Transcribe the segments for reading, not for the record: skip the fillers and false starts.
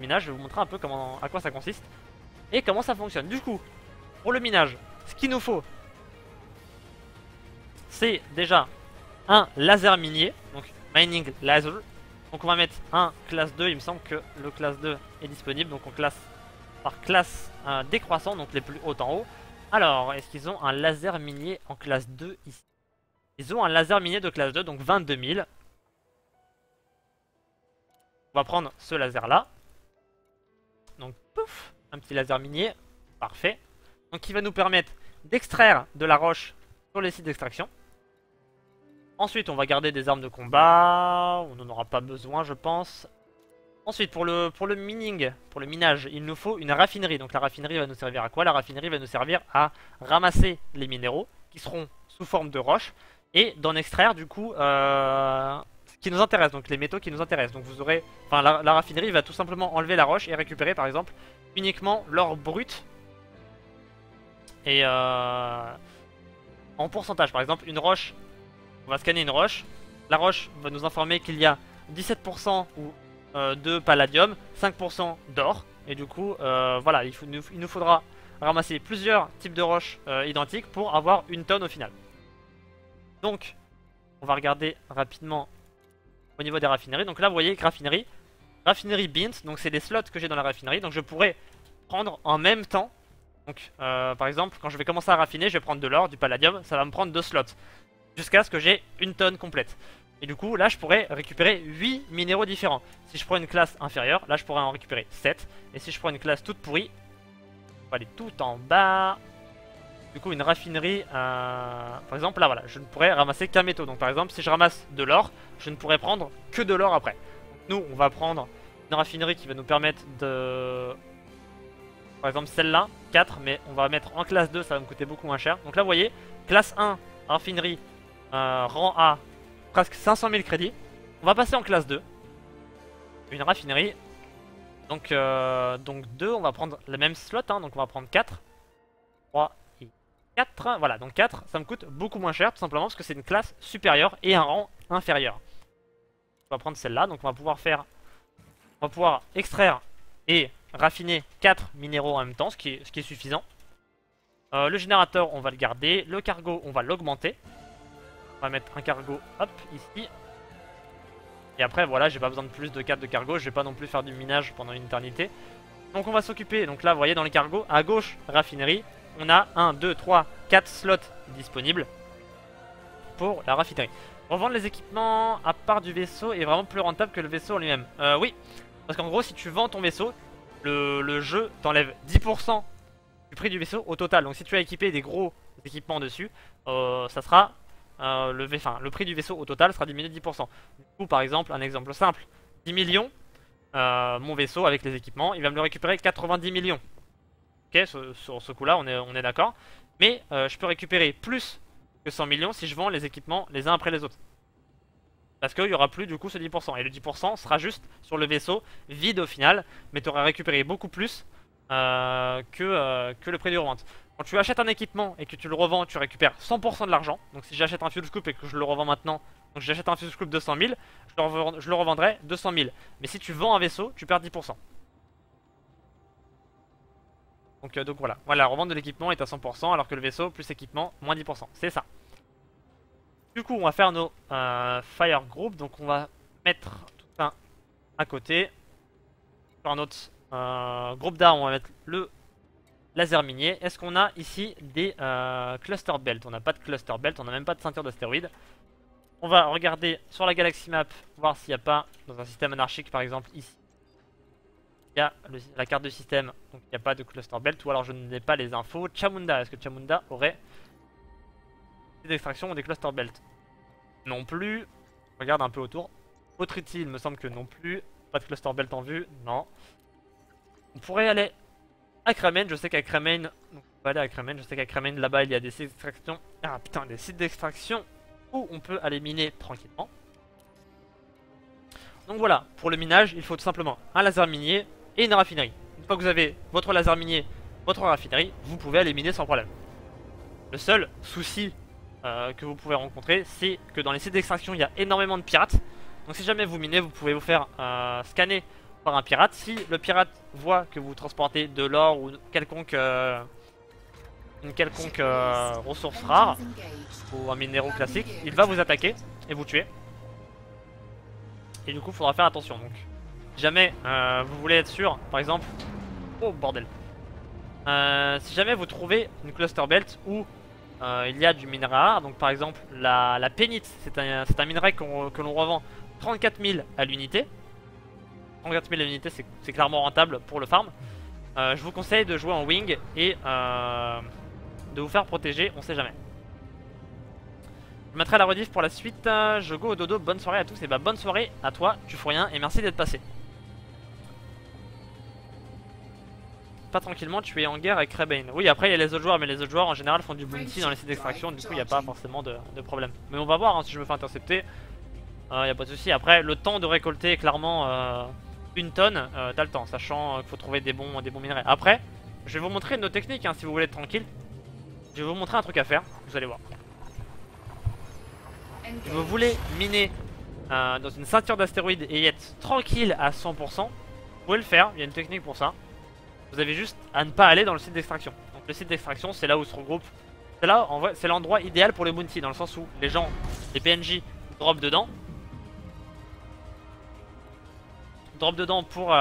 minage. Je vais vous montrer un peu à quoi ça consiste et comment ça fonctionne. Du coup, pour le minage, ce qu'il nous faut, c'est déjà un laser minier, donc mining laser. Donc on va mettre un classe 2, il me semble que le classe 2 est disponible, donc on classe par classe décroissant, donc les plus hauts en haut. Alors, est-ce qu'ils ont un laser minier en classe 2 ici? Ils ont un laser minier de classe 2, donc 22 000. On va prendre ce laser là. Donc pouf, un petit laser minier, parfait. Donc qui va nous permettre d'extraire de la roche sur les sites d'extraction. Ensuite on va garder des armes de combat, on n'en aura pas besoin je pense. Ensuite pour le mining, pour le minage, il nous faut une raffinerie. Donc la raffinerie va nous servir à quoi? La raffinerie va nous servir à ramasser les minéraux qui seront sous forme de roche et d'en extraire du coup ce qui nous intéresse, donc les métaux qui nous intéressent. Donc vous aurez, enfin la raffinerie va tout simplement enlever la roche et récupérer par exemple uniquement l'or brut et en pourcentage. Par exemple une roche, on va scanner une roche, la roche va nous informer qu'il y a 17% ou de palladium, 5% d'or, et du coup voilà, il nous faudra ramasser plusieurs types de roches identiques pour avoir une tonne au final. Donc on va regarder rapidement au niveau des raffineries. Donc là vous voyez raffinerie bint, donc c'est les slots que j'ai dans la raffinerie, donc je pourrais prendre en même temps. Donc par exemple quand je vais commencer à raffiner, je vais prendre de l'or, du palladium, ça va me prendre 2 slots jusqu'à ce que j'ai une tonne complète. Et du coup là je pourrais récupérer 8 minéraux différents. Si je prends une classe inférieure, là je pourrais en récupérer 7. Et si je prends une classe toute pourrie, on va aller tout en bas. Du coup une raffinerie, par exemple là voilà, je ne pourrais ramasser qu'un métaux. Donc par exemple si je ramasse de l'or, je ne pourrais prendre que de l'or après. Donc, nous on va prendre une raffinerie qui va nous permettre de... Par exemple celle-là, 4, mais on va mettre en classe 2, ça va me coûter beaucoup moins cher. Donc là vous voyez, classe 1, raffinerie, rang A, presque 500 000 crédits. On va passer en classe 2, une raffinerie. Donc 2, on va prendre le même slot, hein, donc on va prendre 4, 3 et 4. Voilà, donc 4, ça me coûte beaucoup moins cher, tout simplement parce que c'est une classe supérieure et un rang inférieur. On va prendre celle-là, donc on va pouvoir extraire et raffiner 4 minéraux en même temps, ce qui est suffisant. Le générateur, on va le garder. Le cargo, on va l'augmenter. On va mettre un cargo, hop, ici. Et après, voilà, j'ai pas besoin de plus de 4 de cargo. Je vais pas non plus faire du minage pendant une éternité. Donc on va s'occuper, donc là, vous voyez, dans les cargos, à gauche, raffinerie, on a 1, 2, 3, 4 slots disponibles pour la raffinerie. Revendre les équipements à part du vaisseau est vraiment plus rentable que le vaisseau en lui-même. Oui, parce qu'en gros, si tu vends ton vaisseau, le jeu t'enlève 10% du prix du vaisseau au total. Donc si tu as équipé des gros équipements dessus, ça sera le prix du vaisseau au total sera diminué de 10%. Du coup, par exemple, un exemple simple, 10 millions, mon vaisseau avec les équipements, il va me le récupérer 90 millions. Ok, sur ce coup-là, on est d'accord. Mais je peux récupérer plus que 100 millions si je vends les équipements les uns après les autres. Parce qu'il n'y aura plus du coup ce 10%. Et le 10% sera juste sur le vaisseau vide au final. Mais tu auras récupéré beaucoup plus que le prix de revente. Quand tu achètes un équipement et que tu le revends, tu récupères 100% de l'argent. Donc si j'achète un fuel scoop et que je le revends maintenant, donc j'achète un fuel scoop de 100 000, je le revendrai 200 000. Mais si tu vends un vaisseau, tu perds 10%. Donc voilà, la revente de l'équipement est à 100% alors que le vaisseau plus équipement, moins 10%. C'est ça. Du coup, on va faire nos fire group. Donc on va mettre tout ça à côté. Sur un autre groupe d'armes, on va mettre le laser minier. Est-ce qu'on a ici des cluster belt? On n'a pas de cluster belt, on n'a même pas de ceinture d'astéroïdes. On va regarder sur la galaxy map, voir s'il n'y a pas, dans un système anarchique par exemple, ici. Il y a la carte de système, donc il n'y a pas de cluster belt, ou alors je n'ai pas les infos. Chamunda, est-ce que Chamunda aurait des extractions ou des cluster belt? Non plus. Regarde un peu autour. Autriti, il me semble que non plus. Pas de cluster belt en vue, non. On pourrait aller à Kremen, je sais qu'à Kremen, on va aller à Kremen, je sais qu'à Kremen là-bas il y a des sites d'extraction. Ah putain, des sites d'extraction où on peut aller miner tranquillement. Donc voilà, pour le minage, il faut tout simplement un laser minier et une raffinerie. Une fois que vous avez votre laser minier, votre raffinerie, vous pouvez aller miner sans problème. Le seul souci que vous pouvez rencontrer, c'est que dans les sites d'extraction, il y a énormément de pirates. Donc si jamais vous minez, vous pouvez vous faire scanner par un pirate. Si le pirate voit que vous transportez de l'or ou une quelconque ressource rare ou un minéraux classique, il va vous attaquer et vous tuer. Et du coup, il faudra faire attention. Donc, si jamais vous voulez être sûr, par exemple, oh bordel, si jamais vous trouvez une cluster belt où il y a du minerai rare, donc par exemple la pénite, c'est un minerai que l'on revend 34 000 à l'unité. 34 000 à l'unité, c'est clairement rentable pour le farm. Je vous conseille de jouer en wing et de vous faire protéger, on sait jamais. Je mettrai la rediff pour la suite. Je go au dodo, bonne soirée à tous. Et bah bonne soirée à toi, tu fous rien et merci d'être passé. Pas tranquillement, tu es en guerre avec Rebane. Oui, après il y a les autres joueurs, mais les autres joueurs en général font du bounty dans les sites d'extraction, du coup il n'y a pas forcément de problème. Mais on va voir, hein, si je me fais intercepter, il n'y a pas de souci. Après, le temps de récolter clairement une tonne, t'as le temps, sachant qu'il faut trouver des bons minerais. Après, je vais vous montrer nos techniques, hein, si vous voulez être tranquille. Je vais vous montrer un truc à faire, vous allez voir. Si vous voulez miner dans une ceinture d'astéroïdes et être tranquille à 100%, vous pouvez le faire, il y a une technique pour ça. Vous avez juste à ne pas aller dans le site d'extraction. Donc le site d'extraction, c'est là où se regroupent. C'est là, en vrai, c'est l'endroit idéal pour les bounty, dans le sens où les gens, les PNJ, drop dedans. Drop dedans pour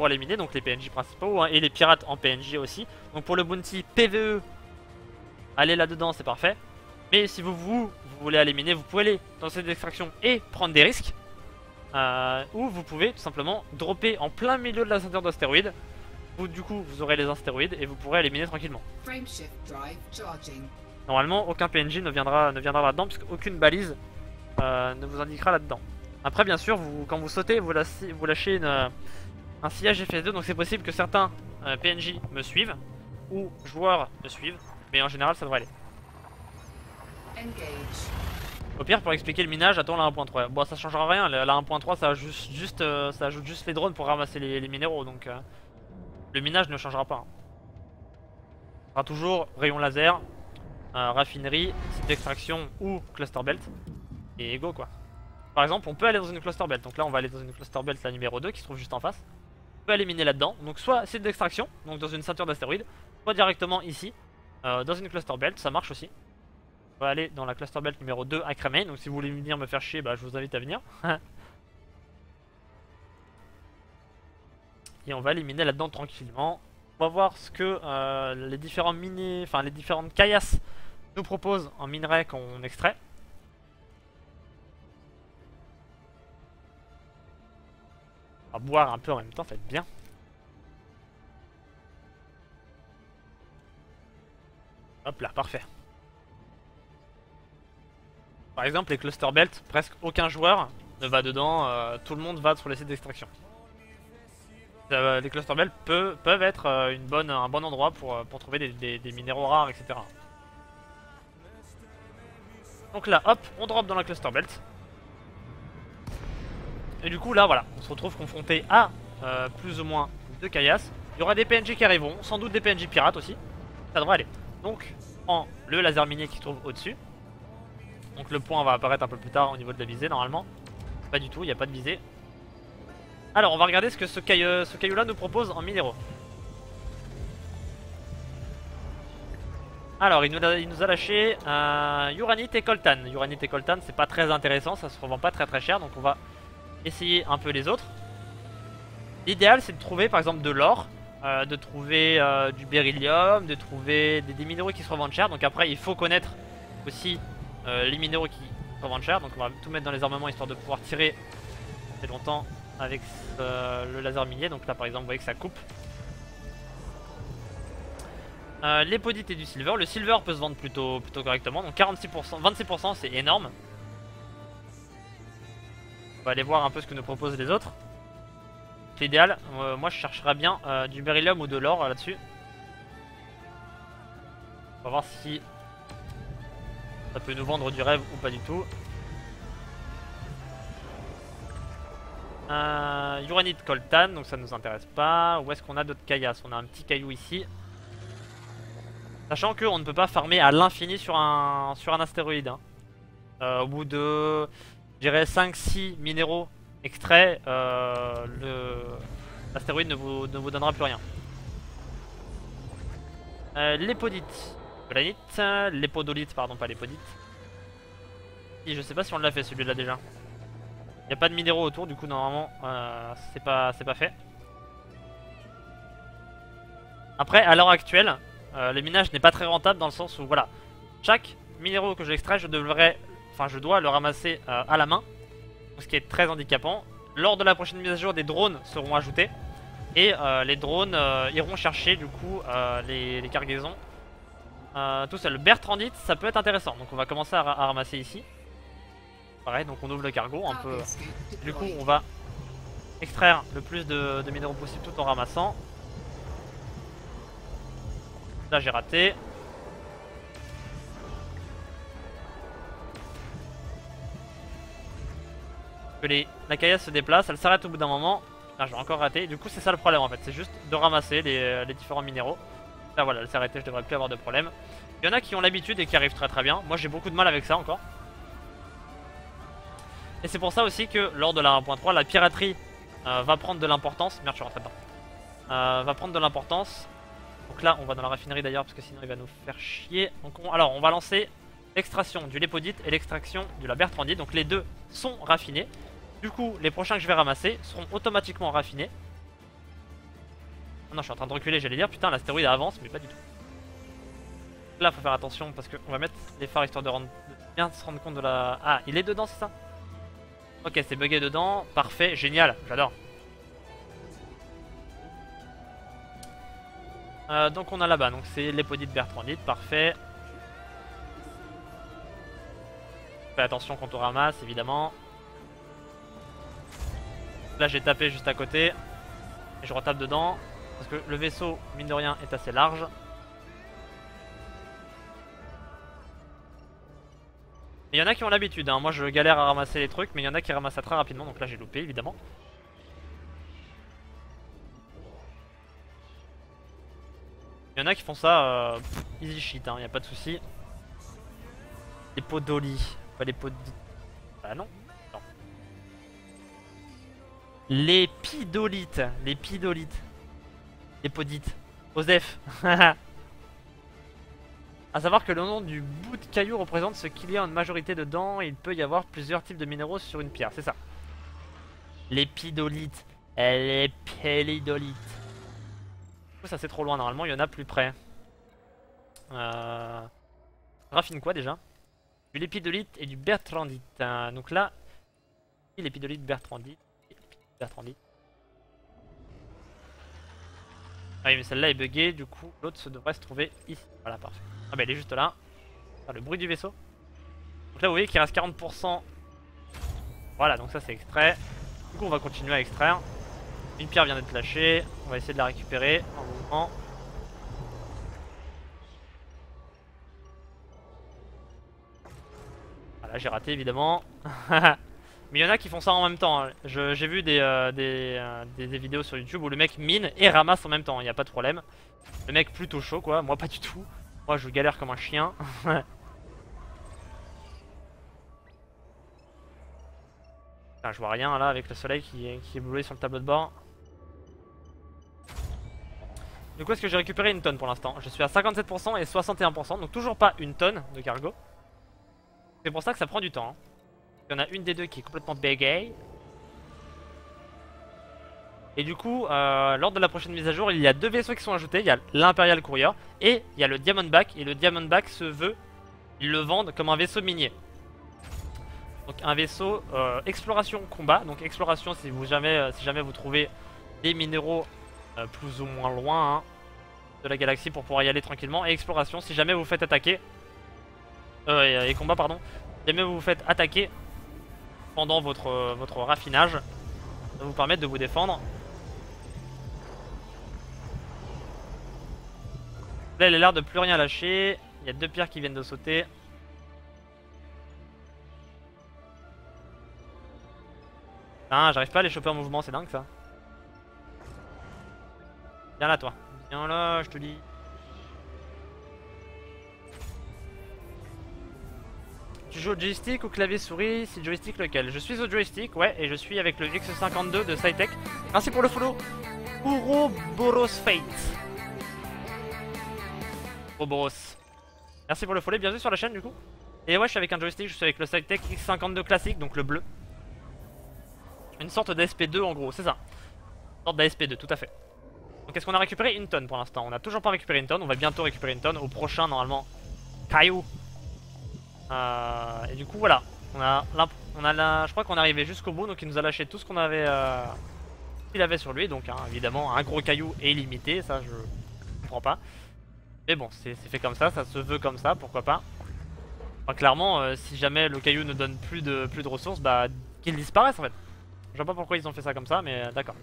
éliminer, donc les PNJ principaux, hein, et les pirates en PNJ aussi. Donc pour le bounty PVE, aller là-dedans, c'est parfait. Mais si vous voulez éliminer, vous pouvez aller dans cette extraction et prendre des risques. Ou vous pouvez tout simplement dropper en plein milieu de la ceinture d'astéroïdes. Du coup, vous aurez les astéroïdes et vous pourrez éliminer tranquillement. Normalement, aucun PNJ ne viendra là-dedans, puisque aucune balise ne vous indiquera là-dedans. Après, bien sûr, quand vous sautez, vous lâchez un sillage FS2, donc c'est possible que certains PNJ me suivent, ou joueurs me suivent, mais en général, ça devrait aller. Au pire, pour expliquer le minage, attends la 1.3. Bon, ça changera rien, la 1.3 ça ajoute juste les drones pour ramasser les minéraux, donc le minage ne changera pas. Il sera toujours rayon laser, raffinerie, site d'extraction ou cluster belt, et go quoi. Par exemple, on peut aller dans une cluster belt, donc là on va aller dans une cluster belt, la numéro 2 qui se trouve juste en face. On peut aller miner là-dedans, donc soit site d'extraction, donc dans une ceinture d'astéroïdes, soit directement ici, dans une cluster belt, ça marche aussi. On va aller dans la cluster belt numéro 2 à Cremain, donc si vous voulez venir me faire chier, bah, je vous invite à venir. Et on va éliminer là-dedans tranquillement. On va voir ce que les différents les différentes caillasses nous proposent en minerai qu'on extrait. On va boire un peu en même temps, ça va être bien. Hop là, parfait. Par exemple, les cluster belts, presque aucun joueur ne va dedans, tout le monde va sur les sites d'extraction. Les cluster belts peuvent être un bon endroit pour trouver des minéraux rares, etc. Donc là, hop, on drop dans la cluster belt. Et du coup, là, voilà, on se retrouve confronté à plus ou moins 2 caillasses. Il y aura des PNJ qui arriveront, sans doute des PNJ pirates aussi. Ça devrait aller. Donc, le laser minier qui se trouve au-dessus. Donc le point va apparaître un peu plus tard au niveau de la visée normalement. Pas du tout, il n'y a pas de visée. Alors on va regarder ce que ce caillou là nous propose en minéraux. Alors il nous a lâché Uranite et Coltan. Uranite et Coltan c'est pas très intéressant, ça se revend pas très cher, donc on va essayer un peu les autres. L'idéal c'est de trouver par exemple de l'or, de trouver du beryllium, de trouver des minéraux qui se revendent cher. Donc après il faut connaître aussi les minéraux qui se revendent cher. Donc on va tout mettre dans les armements histoire de pouvoir tirer assez longtemps avec le laser minier. Donc là par exemple vous voyez que ça coupe. Les podites et du silver. Le silver peut se vendre plutôt correctement. Donc 46%, 26% c'est énorme. On va aller voir un peu ce que nous proposent les autres. L'idéal, moi je chercherais bien du beryllium ou de l'or là-dessus. On va voir si ça peut nous vendre du rêve ou pas du tout. Uranite coltan, donc ça nous intéresse pas. Où est-ce qu'on a d'autres caillasses? On a un petit caillou ici. Sachant qu'on ne peut pas farmer à l'infini sur un astéroïde. Hein. Au bout de, je dirais 5-6 minéraux extraits, l'astéroïde ne vous donnera plus rien. L'épodite. Granite. L'épodolite, pardon, pas l'épodite. Et je sais pas si on l'a fait celui-là déjà. Il n'y a pas de minéraux autour, du coup normalement c'est pas fait. Après, à l'heure actuelle, le minage n'est pas très rentable dans le sens où voilà, chaque minéraux que j'extrais, je dois le ramasser à la main, ce qui est très handicapant. Lors de la prochaine mise à jour, des drones seront ajoutés et les drones iront chercher du coup les cargaisons tout seul. Le Bertrandite, ça peut être intéressant, donc on va commencer à ramasser ici. Pareil, donc on ouvre le cargo, un peu. Du coup, on va extraire le plus de minéraux possible tout en ramassant. Là, j'ai raté. La caillasse se déplace, elle s'arrête au bout d'un moment. Ah, j'ai encore raté. Du coup, c'est ça le problème en fait. C'est juste de ramasser les différents minéraux. Là, voilà, elle s'est arrêtée, je devrais plus avoir de problème. Il y en a qui ont l'habitude et qui arrivent très très bien. Moi, j'ai beaucoup de mal avec ça encore. Et c'est pour ça aussi que lors de la 1.3, la piraterie va prendre de l'importance. Merde, je suis rentré dedans. Va prendre de l'importance. Donc là, on va dans la raffinerie d'ailleurs, parce que sinon il va nous faire chier. Donc alors, on va lancer l'extraction du lépodite et l'extraction de la bertrandite. Donc les deux sont raffinés. Du coup, les prochains que je vais ramasser seront automatiquement raffinés. Ah non, je suis en train de reculer, j'allais dire, putain, l'astéroïde avance, mais pas du tout. Là, faut faire attention, parce qu'on va mettre les phares histoire de bien se rendre compte de la... Ah, il est dedans, c'est ça? Ok, c'est bugué dedans, parfait, génial, j'adore. Donc on a là-bas, donc c'est l'épodite bertrandite, parfait. Fais attention quand on ramasse, évidemment. Là j'ai tapé juste à côté. Et je retape dedans. Parce que le vaisseau, mine de rien, est assez large. Il y en a qui ont l'habitude, hein. Moi je galère à ramasser les trucs, mais il y en a qui ramassent ça très rapidement, donc là j'ai loupé évidemment. Il y en a qui font ça easy shit, hein, y a pas de souci. Les podolis, pas les pod... Ah non, non. Les pidolites, les pidolites. Les podites. Osef. A savoir que le nom du bout de caillou représente ce qu'il y a en majorité dedans. Et il peut y avoir plusieurs types de minéraux sur une pierre, c'est ça. Les pidolites. Les pélidolites. Ça c'est trop loin normalement, il y en a plus près. Raffine quoi déjà? Du lépidolite et du bertrandite. Donc là, l'épidolite bertrandite. Bertrandite. Ah oui, mais celle-là est buggée, du coup l'autre devrait se trouver ici. Voilà, parfait. Ah bah elle est juste là. Ah, le bruit du vaisseau. Donc là vous voyez qu'il reste 40%. Voilà, donc ça c'est extrait. Du coup on va continuer à extraire. Une pierre vient d'être lâchée. On va essayer de la récupérer en mouvement. Voilà, j'ai raté évidemment. Mais il y en a qui font ça en même temps. Hein. J'ai vu des vidéos sur YouTube où le mec mine et ramasse en même temps. Il n'y a pas de problème. Le mec plutôt chaud quoi. Moi pas du tout. Moi je galère comme un chien. Putain, je vois rien là avec le soleil qui est brûlé sur le tableau de bord. Du coup est-ce que j'ai récupéré une tonne pour l'instant? Je suis à 57% et 61%. Donc toujours pas une tonne de cargo. C'est pour ça que ça prend du temps. Hein. Il y en a une des deux qui est complètement bégay. Et du coup, lors de la prochaine mise à jour, il y a deux vaisseaux qui sont ajoutés. Il y a l'Imperial Courier et il y a le Diamondback. Et le Diamondback se veut, ils le vendent comme un vaisseau minier. Donc un vaisseau exploration combat. Donc exploration si jamais vous trouvez des minéraux plus ou moins loin hein, de la galaxie pour pouvoir y aller tranquillement. Et exploration si jamais vous faites attaquer. Et combat pardon. Si jamais vous vous faites attaquer pendant votre raffinage, ça va vous permettre de vous défendre. Là, il a l'air de plus rien lâcher. Il y a deux pierres qui viennent de sauter. Ah, j'arrive pas à les choper en mouvement, c'est dingue ça. Viens là, toi. Viens là, je te dis. Tu joues au joystick ou clavier souris? Si joystick lequel? Je suis au joystick, ouais, et je suis avec le X52 de Cytech. Merci pour le follow. Ouroboros Fate. Ouroboros. Merci pour le follow, bienvenue sur la chaîne du coup. Et ouais, je suis avec un joystick, je suis avec le Cytec X52 classique, donc le bleu. Une sorte d'ASP2 en gros, c'est ça. Une sorte d'ASP2, tout à fait. Donc est-ce qu'on a récupéré une tonne pour l'instant? On n'a toujours pas récupéré une tonne, on va bientôt récupérer une tonne. Au prochain normalement, caillou. Et du coup voilà, je crois qu'on est arrivé jusqu'au bout, donc il nous a lâché tout ce qu'on avait, qu'il avait sur lui. Donc évidemment un gros caillou est illimité, ça je comprends pas. Mais bon, c'est fait comme ça se veut comme ça, pourquoi pas. Enfin, clairement, si jamais le caillou ne donne plus de ressources, bah qu'il disparaisse en fait. Je vois pas pourquoi ils ont fait ça comme ça, mais d'accord.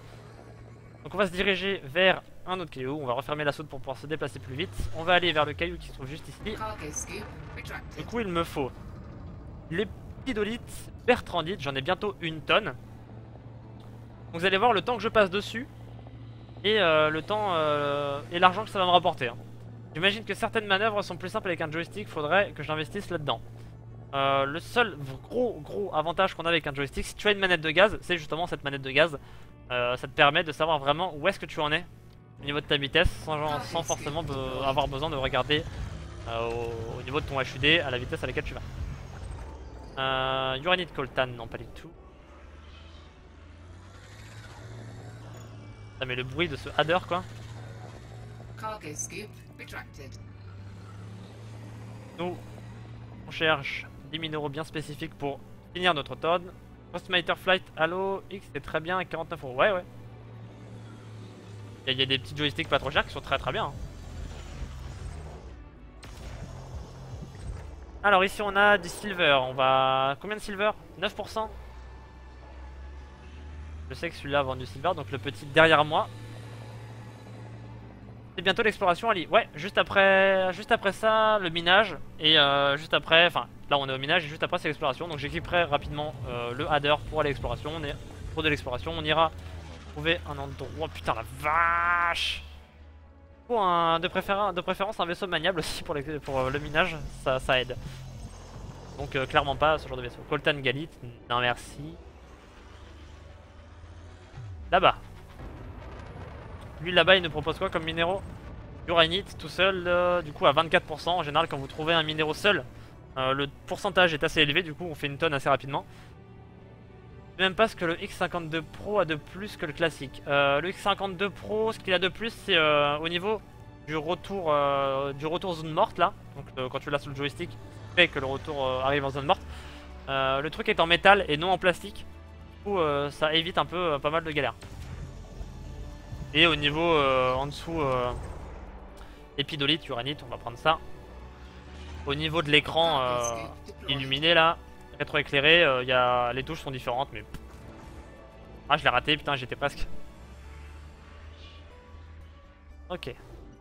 Donc on va se diriger vers un autre caillou, on va refermer la saute pour pouvoir se déplacer plus vite. On va aller vers le caillou qui se trouve juste ici. Du coup il me faut l'épidolite bertrandite, j'en ai bientôt une tonne. Donc vous allez voir le temps que je passe dessus et le temps et l'argent que ça va me rapporter. Hein. J'imagine que certaines manœuvres sont plus simples avec un joystick, faudrait que j'investisse là-dedans. Le seul gros avantage qu'on a avec un joystick, si tu as une manette de gaz, c'est justement cette manette de gaz. Ça te permet de savoir vraiment où est-ce que tu en es au niveau de ta vitesse sans forcément avoir besoin de regarder au niveau de ton HUD à la vitesse à laquelle tu vas. Uranite coltan, non pas du tout. Ça met le bruit de ce adder quoi. Nous on cherche des minéraux bien spécifiques pour finir notre tonne. Postmater Flight Halo X c'est très bien à 49 €. Ouais. Il y a des petits joysticks pas trop chers qui sont très bien. Hein. Alors ici on a du silver. On va. Combien de silver? 9%. Je sais que celui-là vend du silver, donc le petit derrière moi. C'est bientôt l'exploration Ali. Ouais, juste après ça, le minage. Et juste après, enfin là on est au minage et juste après c'est l'exploration. Donc j'équiperai rapidement le adder pour aller à l'exploration. On est pour de l'exploration, on ira trouver un endroit. Oh putain la vache. Pour de préférence un vaisseau maniable aussi pour le minage, ça aide. Donc clairement pas ce genre de vaisseau. Coltan Galit, non merci. Là-bas. Lui là-bas il nous propose quoi comme minéraux? Uranite tout seul, du coup à 24%. En général quand vous trouvez un minéraux seul, le pourcentage est assez élevé, du coup on fait une tonne assez rapidement. Je sais même pas ce que le X52 Pro a de plus que le classique. Le X52 Pro, ce qu'il a de plus c'est au niveau du retour zone morte là. Donc quand tu l'as sur le joystick, fait que le retour arrive en zone morte. Le truc est en métal et non en plastique. Du coup ça évite un peu pas mal de galères. Et au niveau en dessous, épidolite, uranite, on va prendre ça. Au niveau de l'écran illuminé là, rétroéclairé, les touches sont différentes mais... Ah je l'ai raté, putain j'étais presque. Ok,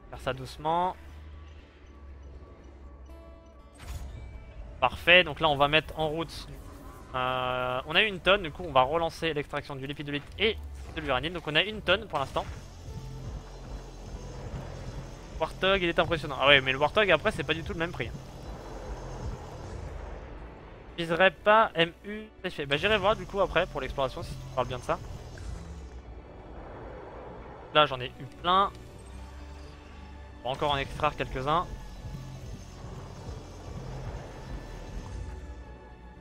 faire ça doucement. Parfait, donc là on va mettre en route. On a eu une tonne, du coup on va relancer l'extraction du lépidolite et de l'uranite. Donc on a une tonne pour l'instant. Warthog il est impressionnant. Ah ouais mais le Warthog après c'est pas du tout le même prix. Je viserais pas MU. Bah j'irai voir du coup après pour l'exploration si tu parles bien de ça. Là j'en ai eu plein. On va encore en extraire quelques-uns.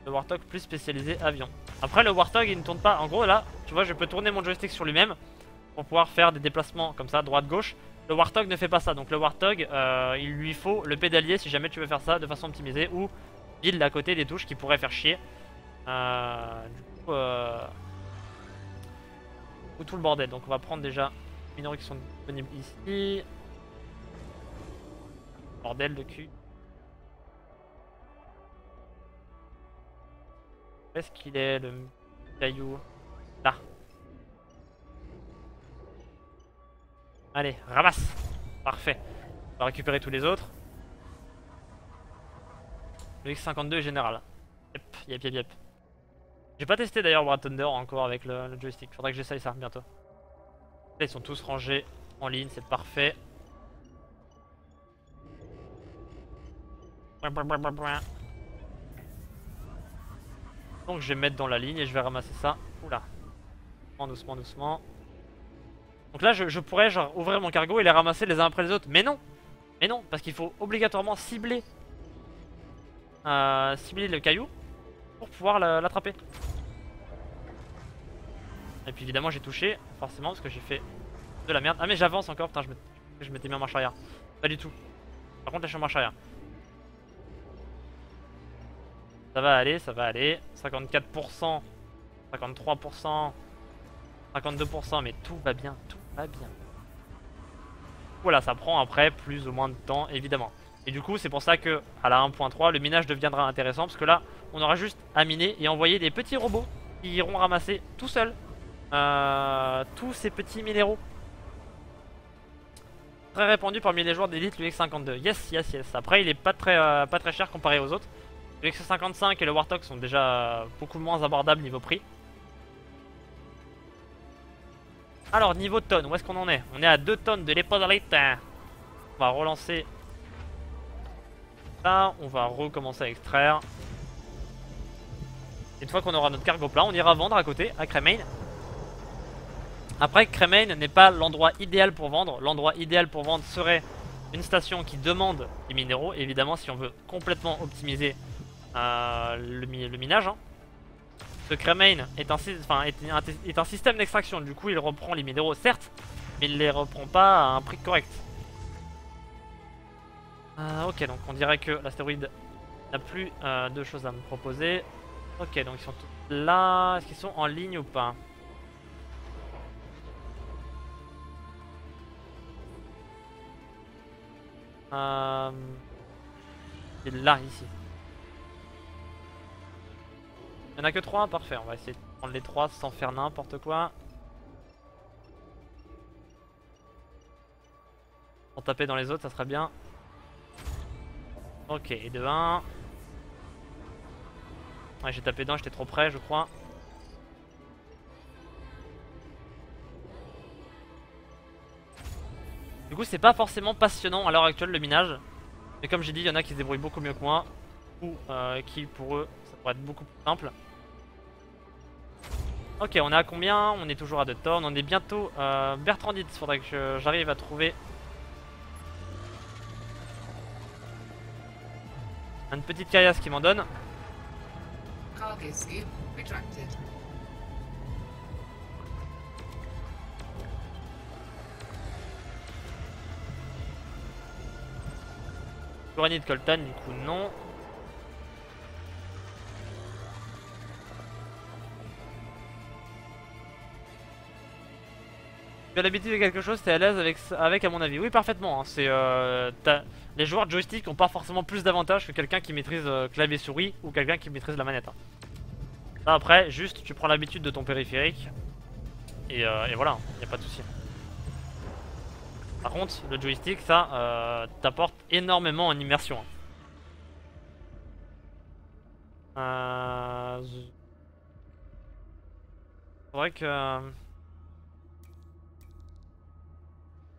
Le Warthog plus spécialisé avion. Après le Warthog il ne tourne pas. En gros là tu vois je peux tourner mon joystick sur lui-même pour pouvoir faire des déplacements comme ça droite-gauche. Le Warthog ne fait pas ça. Donc le Warthog il lui faut le pédalier si jamais tu veux faire ça de façon optimisée. Ou build à côté des touches qui pourraient faire chier. Du coup tout le bordel. Donc on va prendre déjà les minéraux qui sont disponibles ici. Bordel de cul. Où est-ce qu'il est le caillou? Là. Allez, ramasse. Parfait. On va récupérer tous les autres. Le X52 est général. Yep. J'ai pas testé d'ailleurs War Thunder encore avec le joystick. Faudrait que j'essaye ça bientôt. Là, ils sont tous rangés en ligne, c'est parfait. Donc je vais me mettre dans la ligne et je vais ramasser ça. Oula. Doucement. Donc là je pourrais genre ouvrir mon cargo et les ramasser les uns après les autres. Mais non! Mais non, parce qu'il faut obligatoirement cibler le caillou pour pouvoir l'attraper. Et puis évidemment j'ai touché, forcément, parce que j'ai fait de la merde. Ah mais j'avance encore, putain je m'étais mis en marche arrière. Pas du tout. Par contre là je suis en marche arrière. Ça va aller, ça va aller. 54%, 53%, 52%, mais tout va bien, tout va bien. Voilà, ça prend après plus ou moins de temps, évidemment. Et du coup, c'est pour ça que à la 1.3, le minage deviendra intéressant, parce que là, on aura juste à miner et envoyer des petits robots qui iront ramasser tout seuls tous ces petits minéraux. Très répandu parmi les joueurs d'élite, le X52. Yes, yes, yes. Après, il est pas très cher comparé aux autres. Le X55 et le Warthog sont déjà beaucoup moins abordables niveau prix. Alors, niveau tonnes, où est-ce qu'on en est? On est à 2 tonnes de l'épaudrite. On va relancer ça. On va recommencer à extraire. Une fois qu'on aura notre cargo plein, on ira vendre à côté, à Cremain. Après, Cremain n'est pas l'endroit idéal pour vendre. L'endroit idéal pour vendre serait une station qui demande des minéraux. Évidemment, si on veut complètement optimiser le minage. Hein. Ce Cremain est un système d'extraction, du coup il reprend les minéraux certes, mais il les reprend pas à un prix correct. Ok, donc on dirait que l'astéroïde n'a plus de choses à me proposer. Ok, donc ils sont tous là. Est-ce qu'ils sont en ligne ou pas? Il est là, ici. Il n'y en a que 3, parfait, on va essayer de prendre les 3 sans faire n'importe quoi. Sans taper dans les autres, ça serait bien. Ok, et de 1. Ouais, j'ai tapé dedans, j'étais trop près, je crois. Du coup, c'est pas forcément passionnant à l'heure actuelle le minage. Mais comme j'ai dit, il y en a qui se débrouillent beaucoup mieux que moi. Ou qui, pour eux, ça pourrait être beaucoup plus simple. Ok, on est à combien? On est toujours à 2 tonnes. On est bientôt Bertrandite. Faudrait que j'arrive à trouver une petite caillasse qui m'en donne. Granite Coltan, du coup, non. Tu as l'habitude de quelque chose, t'es à l'aise avec à mon avis. Oui, parfaitement. Hein. Les joueurs de joystick ont pas forcément plus d'avantages que quelqu'un qui maîtrise clavier souris ou quelqu'un qui maîtrise la manette. Hein. Ça, après, juste tu prends l'habitude de ton périphérique et voilà, y a pas de souci. Par contre, le joystick, ça t'apporte énormément en immersion. Hein. C'est vrai que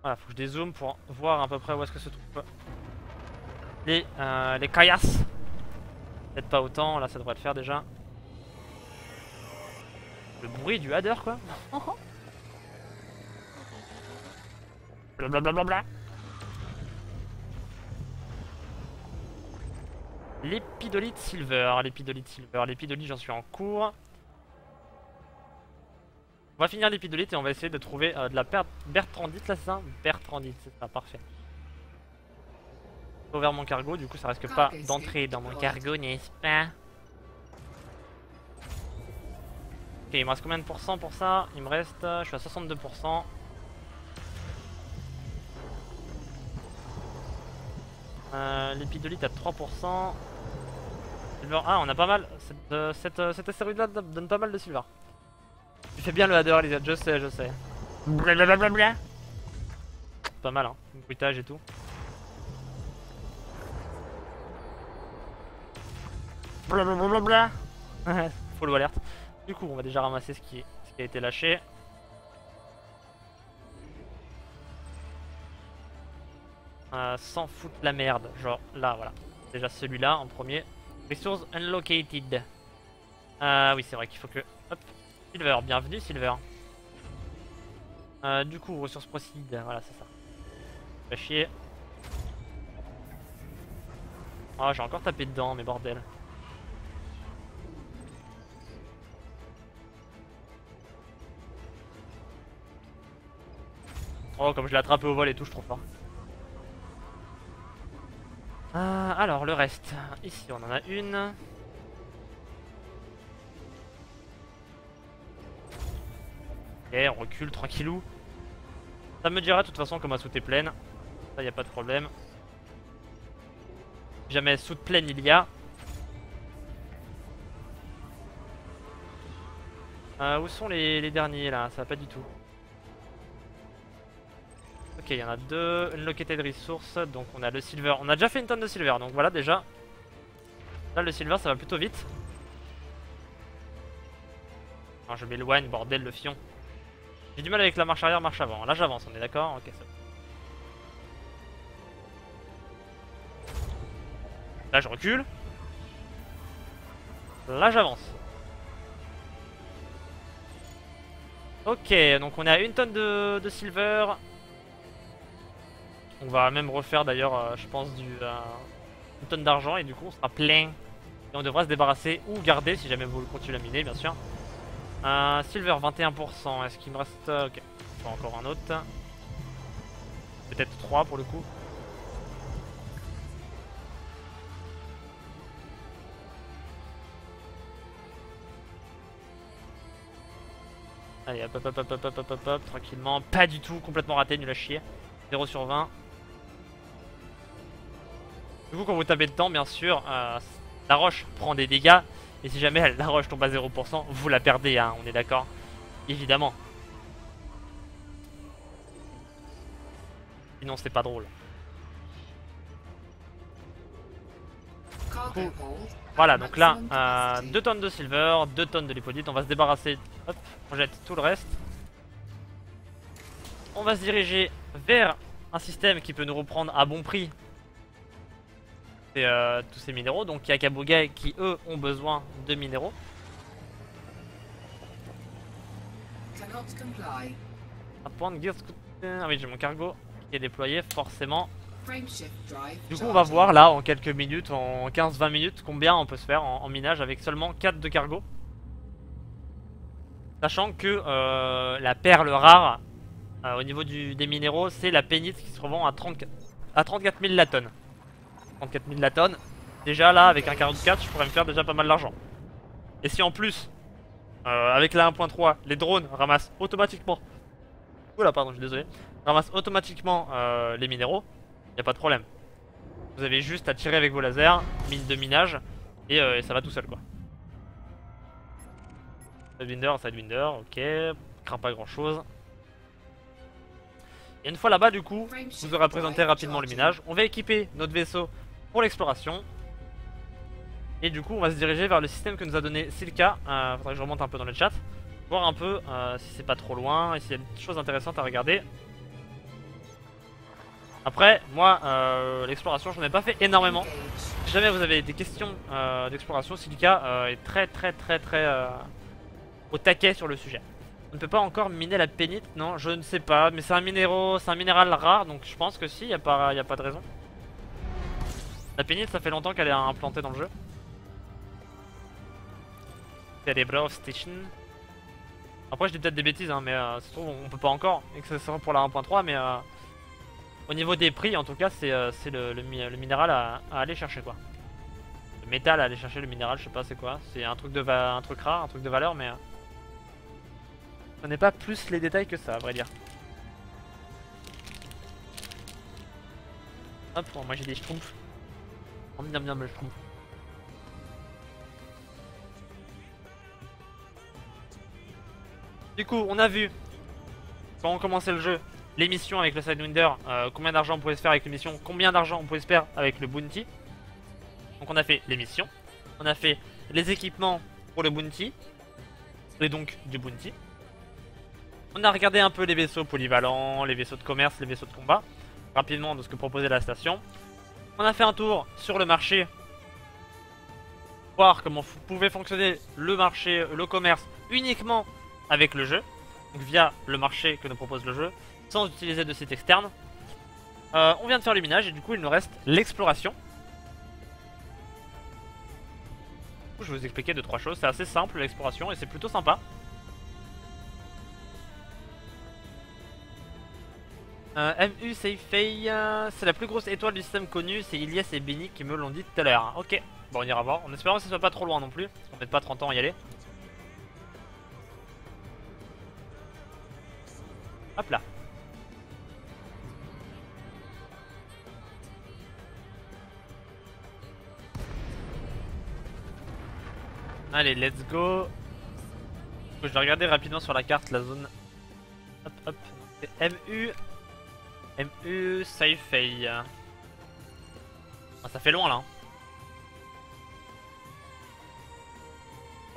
voilà, faut que je dézoome pour voir à peu près où est-ce que se trouvent les caillasses. Peut-être pas autant, là ça devrait le faire déjà. Le bruit du header quoi. Blablabla. L'épidolite silver, l'épidolite j'en suis en cours. On va finir l'épidolite et on va essayer de trouver de la bertrandite là, c'est ça? Bertrandite, c'est ça, parfait. J'ai ouvert mon cargo, du coup ça risque pas d'entrer dans mon cargo, n'est-ce pas? Ok, il me reste combien de pourcents pour ça? Il me reste, je suis à 62%. L'épidolite à 3%. Silver, ah on a pas mal, cette astéroïde là donne pas mal de silver. Tu fais bien le header Elisabeth, je sais, je sais. Blablabla. Pas mal hein, le bruitage et tout. Blablabla. Follow alert. Du coup on va déjà ramasser ce qui a été lâché. Sans foutre la merde, genre là voilà. Déjà celui-là en premier. Resource unlocated. Oui c'est vrai qu'il faut que... Hop. Silver, bienvenue Silver. Du coup, ressources proceed, voilà, c'est ça. Pas chier. Oh, j'ai encore tapé dedans, mais bordel. Oh, comme je l'ai attrapé au vol et tout, je trouve pas. Alors, le reste. Ici, on en a une. Ok, on recule, tranquillou. Ça me dira de toute façon que ma soute est pleine. Ça, y a pas de problème. Si jamais soute pleine il y a. Où sont les derniers là? Ça va pas du tout. Ok, il y en a deux. Unlocated resource. Donc on a le silver. On a déjà fait une tonne de silver. Donc voilà déjà. Là le silver ça va plutôt vite. Alors, je m'éloigne, bordel le fion. J'ai du mal avec la marche arrière, marche avant. Là j'avance, on est d'accord? Ok, c'est bon. Là je recule. Là j'avance. Ok, donc on est à une tonne de silver. On va même refaire d'ailleurs, je pense, une tonne d'argent et du coup on sera plein. Et on devra se débarrasser ou garder si jamais vous le continuez à miner, bien sûr. Silver 21%, est-ce qu'il me reste... Ok, encore un autre. Peut-être 3 pour le coup. Allez, hop, hop, hop, hop, hop, hop, hop, hop, tranquillement. Pas du tout, complètement raté, nul à chier. 0 sur 20. Du coup, quand vous tapez dedans, bien sûr, la roche prend des dégâts. Et si jamais la roche tombe à 0%, vous la perdez, hein, on est d'accord? Évidemment. Sinon, c'est pas drôle. Coup. Voilà, donc là, 2 tonnes de silver, 2 tonnes de lipolyte. On va se débarrasser. Hop, on jette tout le reste. On va se diriger vers un système qui peut nous reprendre à bon prix tous ces minéraux. Donc il y a Kabuga qui eux ont besoin de minéraux. Un point de gear scooter. Ah oui, j'ai mon cargo qui est déployé forcément. Du coup on va voir là en quelques minutes, en 15-20 minutes, combien on peut se faire en minage avec seulement 4 de cargo. Sachant que la perle rare au niveau des minéraux, c'est la pénite qui se revend à 34 000 la tonne. 34 000 la tonne. Déjà là, avec un 44, je pourrais me faire déjà pas mal d'argent. Et si en plus, avec la 1.3, les drones ramassent automatiquement... Oula, pardon, je suis désolé. Ramassent automatiquement les minéraux, y a pas de problème. Vous avez juste à tirer avec vos lasers, mine de minage, et ça va tout seul quoi. Sidewinder, ok. Craint pas grand chose. Et une fois là-bas, du coup, je vous aurai présenté rapidement le minage. On va équiper notre vaisseau pour l'exploration. Et du coup, on va se diriger vers le système que nous a donné Silka. Faudrait que je remonte un peu dans le chat. Voir un peu si c'est pas trop loin et s'il y a des choses intéressantes à regarder. Après, moi, l'exploration, j'en ai pas fait énormément. Si jamais vous avez des questions d'exploration, Silka est très au taquet sur le sujet. On ne peut pas encore miner la pénite, non, je ne sais pas, mais c'est un minéral rare, donc je pense que si, y a pas de raison. La pénite, ça fait longtemps qu'elle est implantée dans le jeu. Cerebral Station. Après, je dis peut-être des bêtises, hein, mais ça se trouve, on peut pas encore, et que ça sera pour la 1.3, mais au niveau des prix, en tout cas, c'est le minéral à aller chercher, quoi. Le métal à aller chercher, le minéral, je sais pas c'est quoi. C'est un truc rare, un truc de valeur, mais... je connais pas plus les détails que ça, à vrai dire. Hop, bon, moi j'ai des schtroumpfs. Oh, bien le schtroumpf. Du coup, on a vu, quand on commençait le jeu, les missions avec le Sidewinder, combien d'argent on pouvait se faire avec les missions, combien d'argent on pouvait se faire avec le bounty. Donc on a fait les missions, on a fait les équipements pour le bounty, et donc du bounty. On a regardé un peu les vaisseaux polyvalents, les vaisseaux de commerce, les vaisseaux de combat, rapidement de ce que proposait la station. On a fait un tour sur le marché, voir comment pouvait fonctionner le marché, le commerce uniquement avec le jeu. donc via le marché que nous propose le jeu, sans utiliser de site externe. On vient de faire le minage et du coup il nous reste l'exploration. Je vais vous expliquer 2-3 choses, c'est assez simple l'exploration et c'est plutôt sympa. MU Seifei, c'est la plus grosse étoile du système connu, c'est Ilias et Benny qui me l'ont dit tout à l'heure. Ok, bon on ira voir, en espérant que ce soit pas trop loin non plus, parce qu'on met pas 30 ans à y aller. Hop là. Allez, let's go. Je vais regarder rapidement sur la carte la zone. Hop hop, c'est MU Seifei. Ah, ça fait loin là.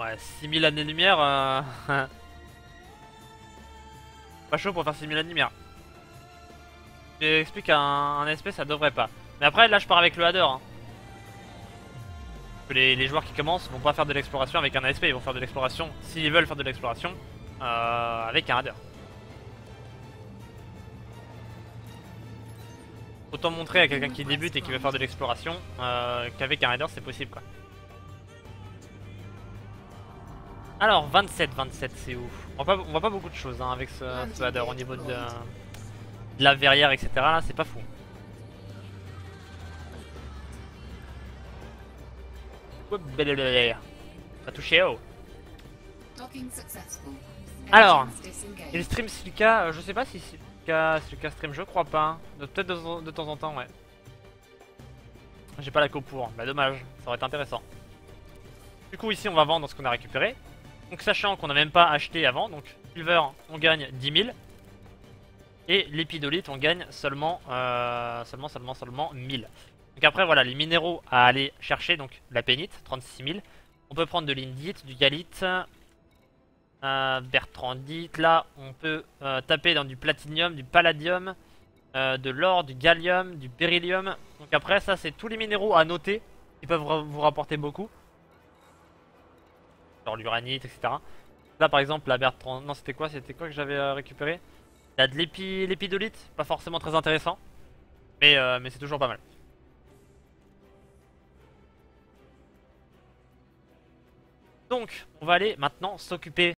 Ouais, 6000 années-lumière. Pas chaud pour faire 6000 années-lumière. J'explique un SP, ça devrait pas. Mais après, là, je pars avec le Hadder. Hein. Les joueurs qui commencent vont pas faire de l'exploration avec un ASP, ils vont faire de l'exploration, s'ils veulent faire de l'exploration, avec un Hadder. Autant montrer à quelqu'un qui débute et qui veut faire de l'exploration qu'avec un Hadder c'est possible quoi. Alors 27 c'est ouf. On voit pas beaucoup de choses hein, avec ce Hadder au niveau de la verrière etc. Là c'est pas fou. Pas touché haut. Alors, il stream Silka, je sais pas si Silka stream, je crois pas. Peut-être de temps en temps, ouais. J'ai pas la co pour, bah dommage, ça aurait été intéressant. Du coup ici on va vendre ce qu'on a récupéré. Donc sachant qu'on n'a même pas acheté avant, donc Silver on gagne 10 000. Et l'épidolite on gagne seulement 1000. Donc après voilà les minéraux à aller chercher, donc la pénite 36 000. On peut prendre de l'indite, du galite, bertrandite. Là on peut taper dans du platinium, du palladium, de l'or, du gallium, du beryllium. Donc après ça c'est tous les minéraux à noter qui peuvent vous rapporter beaucoup. Genre l'uranite etc. Là par exemple la bertrandite, non c'était quoi que j'avais récupéré? Il y a de l'épidolite, pas forcément très intéressant. Mais c'est toujours pas mal. Donc, on va aller maintenant s'occuper